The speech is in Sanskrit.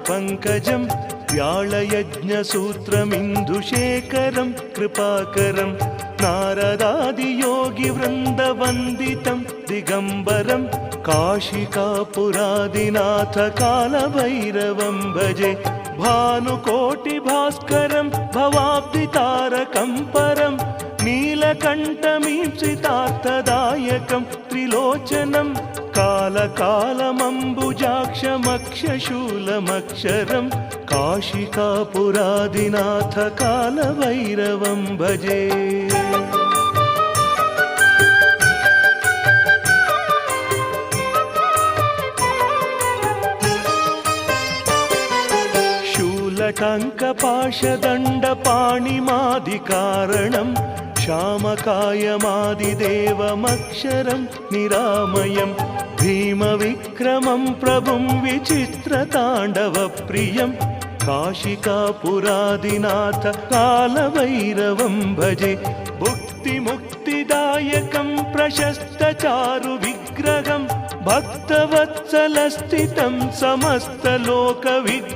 पङ्कजं व्याळयज्ञसूत्रमिन्दुशेखरं कृपाकरं नारदादियोगिवृन्दवन्दितं दिगम्बरं काशिकापुरादिनाथ कालभैरवं भजे भानुकोटिभास्करं भवाब्धितारकं परं नीलकण्ठमीप्सितार्थदायकं त्रिलोचनं कालकालमम्बुजाक्षमक्षशूलमक्षरं काशिकापुरादिनाथ कालभैरवं भजे। शूलटङ्कपाशदण्डपाणिमादिकारणं श्यामकायमादिदेवमक्षरं निरामयं भीमविक्रमं प्रभुं विचित्रताण्डवप्रियं काशिकापुरादिनाथ कालभैरवं भजे भुक्तिमुक्तिदायकं प्रशस्तचारुविग्रहं भक्तवत्सलस्थितं समस्तलोकविग्रहम्